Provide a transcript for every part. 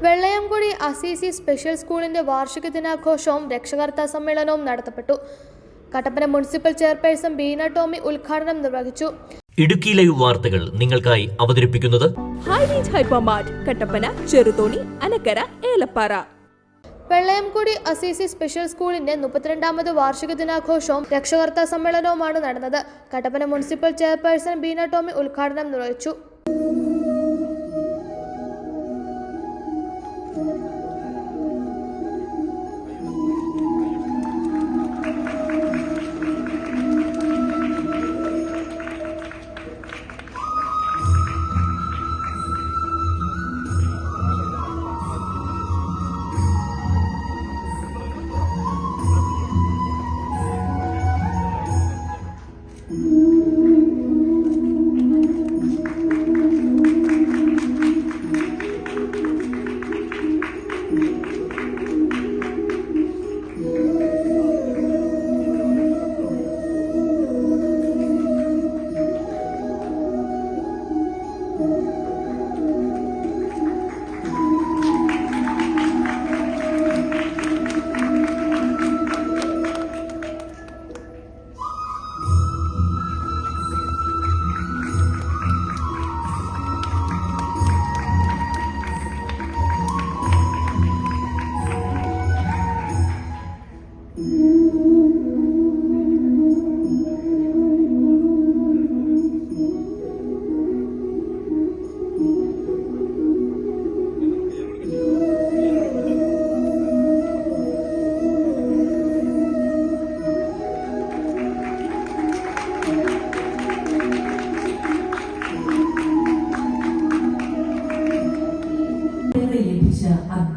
Vellayamkudi Assisi special സ്കൂളിന്റെ വാർഷിക ദിനാഘോഷവും രക്ഷകർത്താ സമ്മേളനവും നടത്തപ്പെട്ടു. കട്ടപ്പന മുനിസിപ്പൽ ചെയർപേഴ്സൺ ബീന ടോമി ഉദ്ഘാടനം നിർവഹിച്ചു. ഇടുക്കി ലൈവ് വാർത്തകൾ നിങ്ങൾക്കായി അവതരിപ്പിക്കുന്നത് high range hypermart Kattappana, Cheruthoni, Anakkara, Elappara. Vellayamkudy Assisi special സ്കൂളിന്റെ 32ാമത് വാർഷിക ദിനാഘോഷവും രക്ഷകർത്താ സമ്മേളനവുമാണ് നടന്നത്. കട്ടപ്പന മുനിസിപ്പൽ ചെയർപേഴ്സൺ ബീന ടോമി ഉദ്ഘാടനം നിർവഹിച്ചു.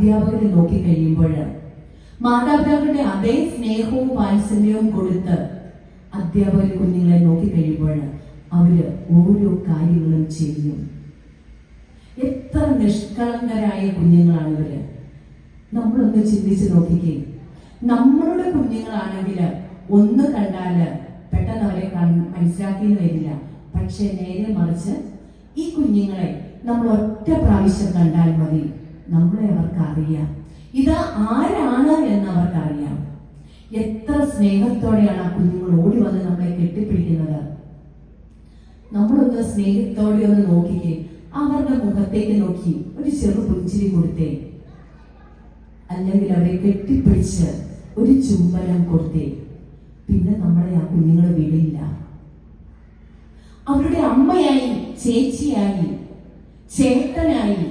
അധ്യാപകരെ നോക്കിക്കഴിയുമ്പോൾ മാതാപിതാക്കളുടെ അതേ സ്നേഹവും വാത്സല്യവും കൊടുത്ത് അധ്യാപകർ കുഞ്ഞുങ്ങളെ നോക്കിക്കഴിയുമ്പോൾ അവര് ഓരോ കാര്യങ്ങളും ചെയ്യും. എത്ര നിഷ്കളങ്കരായ കുഞ്ഞുങ്ങളാണ് ഇവര്. നമ്മളൊന്ന് ചിന്തിച്ച് നോക്കിക്കേ. നമ്മളുടെ കുഞ്ഞുങ്ങളാണെങ്കിൽ ഒന്ന് കണ്ടാല് പെട്ടെന്ന് അവരെ മനസ്സിലാക്കിയെന്ന് വരില്ല. പക്ഷെ നേരെ മറിച്ച് ഈ കുഞ്ഞുങ്ങളെ നമ്മൾ ഒറ്റ പ്രാവശ്യം കണ്ടാൽ മതി, നമ്മളെ അവർക്ക് അറിയാം, ഇത് ആരാണ് എന്ന് അവർക്ക് അറിയാം. എത്ര സ്നേഹത്തോടെയാണ് ആ കുഞ്ഞുങ്ങൾ ഓടി വന്ന് നമ്മളെ കെട്ടിപ്പിടിക്കുന്നത്. നമ്മളൊന്ന് സ്നേഹത്തോടെ ഒന്ന് നോക്കിക്കേ. അവരുടെ മുഖത്തേക്ക് നോക്കി ഒരു ചെറു പുഞ്ചിരി കൊടുത്തേ, അല്ലെങ്കിൽ അവരെ കെട്ടിപ്പിടിച്ച് ഒരു ചുംബനം കൊടുത്തേ. പിന്നെ നമ്മളെ ആ കുഞ്ഞുങ്ങൾ വിടില്ല. അവരുടെ അമ്മയായി, ചേച്ചിയായി, ചേട്ടനായി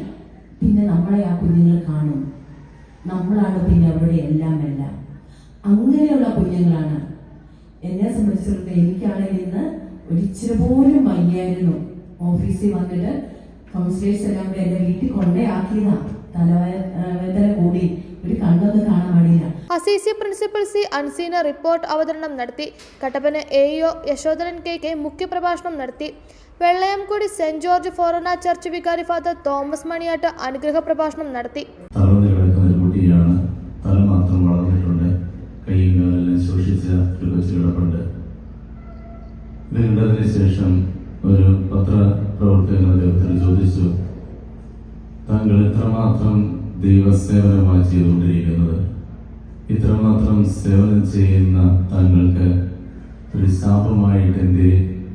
പിന്നെ നമ്മളെ ആ കുഞ്ഞുങ്ങൾ കാണും. നമ്മളാണ് പിന്നെ അവരുടെ എല്ലാം. അങ്ങനെയുള്ള കുഞ്ഞുങ്ങളാണ്. എന്നെ സംബന്ധിച്ചിടത്തോളം എനിക്കാണെങ്കിൽ ഇന്ന് ഒരിച്ചിരി പോലും വയ്യായിരുന്നു. ഓഫീസിൽ വന്നിട്ട് കൗൺസിലേഴ്സ് എല്ലാം കൂടെ എന്റെ വീട്ടിൽ കൊണ്ടേ ആക്കിയതാ. തലവേദന കൂടി ഒരു കണ്ണൊന്ന് കാണാൻ പാടില്ല. Assisi principal C Anseena report അവതരണം നടത്തി. കട്ടപ്പന AO യശോധരൻ KK മുഖ്യപ്രഭാഷണം നടത്തി. Vellayamkudi saint George forane church വികാരി ഫാദർ തോമസ് മണിയാട്ട് അനുഗ്രഹ പ്രഭാഷണം നടത്തി. കുട്ടിയാണ്, തല മാത്രം വളർന്നിട്ടുണ്ട്, കൈയും കാലെല്ലാം ശോഷിച്ച ഒരു കൊച്ചിടപ്പുണ്ട്. ഇത് കണ്ടതിന് ശേഷം ഒരു പത്രപ്രവർത്തകൻ അദ്ദേഹത്തിന് ചോദിച്ചു, താങ്കൾ എത്രമാത്രം ദൈവസേവനമാണ് ചെയ്തുകൊണ്ടിരിക്കുന്നത്? ഇത്രമാത്രം സേവനം ചെയ്യുന്ന താങ്കൾക്ക് ഒരു ശാപമായിട്ട് എന്തേ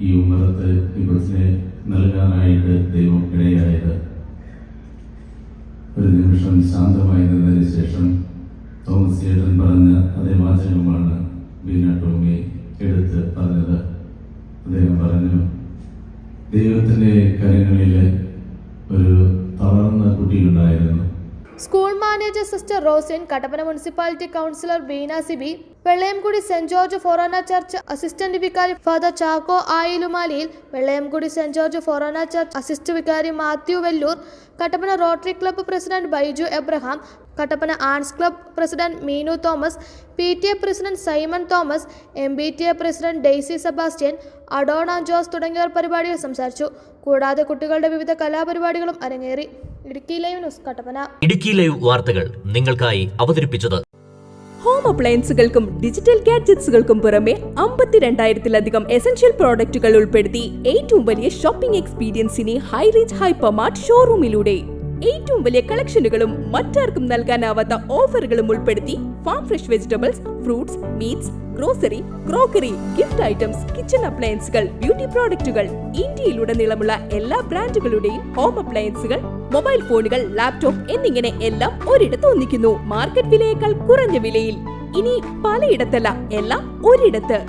ഈ ഉമ്മറത്ത് ഈ കൊച്ചിനെ നൽകാനായിട്ട് ദൈവം ഇടയായത്? ഒരു നിമിഷം ശാന്തമായി നിന്നതിന് ശേഷം തോമസ് ചേട്ടൻ പറഞ്ഞ അതേ വാചകമാണ് ബീന ടോമി എടുത്ത് പറഞ്ഞത്. അദ്ദേഹം പറഞ്ഞു, ദൈവത്തിന്റെ കരങ്ങളിൽ ഒരു തളർന്ന കുട്ടിയുണ്ടായിരുന്നു. School manager sister Rosin, Kattappana municipality councillor Beena Sibi, Vellayamkudy saint George forane church assistant vicar father Chacko ആയിലുമാലിയിൽ, Vellayamkudy saint George forane church assistant vicar Mathew Vellore, Kattappana rotary club president Baiju Abraham, Kattappana arts club president Meenu Thomas, PTA president Simon Thomas, MBTA president Daisy Sebastian, Adona Jose തുടങ്ങിയവർ പരിപാടിയിൽ സംസാരിച്ചു. കൂടാതെ കുട്ടികളുടെ വിവിധ കലാപരിപാടികളും അരങ്ങേറി. Idukki live news Kattappana. Idukki live വാർത്തകൾ നിങ്ങൾക്കായി അവതരിപ്പിച്ചത് ഹോം അപ്ലയൻസുകൾക്കും ഡിജിറ്റൽ ഗാഡ്ജറ്റ്സുകൾക്കും പുറമെ 52,000-ലധികം എസൻഷ്യൽ പ്രോഡക്റ്റുകൾ ഉൾപ്പെടുത്തി ഏറ്റവും വലിയ ഷോപ്പിംഗ് എക്സ്പീരിയൻസിനെ ഹൈറേഞ്ച് ഹൈപ്പർമാർട്ട് ഷോറൂമിലൂടെ ഏറ്റവും വലിയ കളക്ഷനുകളും മറ്റാർക്കും നൽകാനാവാത്ത ഓഫറുകളും ഉൾപ്പെടുത്തി farm fresh vegetables, fruits, meats, grocery, crockery, gift items, kitchen അപ്ലയൻസുകൾ, ബ്യൂട്ടി പ്രോഡക്റ്റുകൾ, ഇന്ത്യയിലുടനീളമുള്ള എല്ലാ ബ്രാൻഡുകളുടെയും ഹോം അപ്ലയൻസുകൾ, മൊബൈൽ ഫോണുകൾ, ലാപ്ടോപ്പ് എന്നിങ്ങനെ എല്ലാം ഒരിടത്ത് ഒന്നിക്കുന്നു. മാർക്കറ്റ് വിലയേക്കാൾ കുറഞ്ഞ വിലയിൽ. ഇനി പലയിടത്തല്ല, എല്ലാം ഒരിടത്ത്.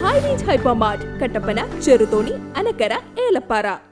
High range hyper mart, Kattappana, Cheruthoni, Anakkara, Elappara.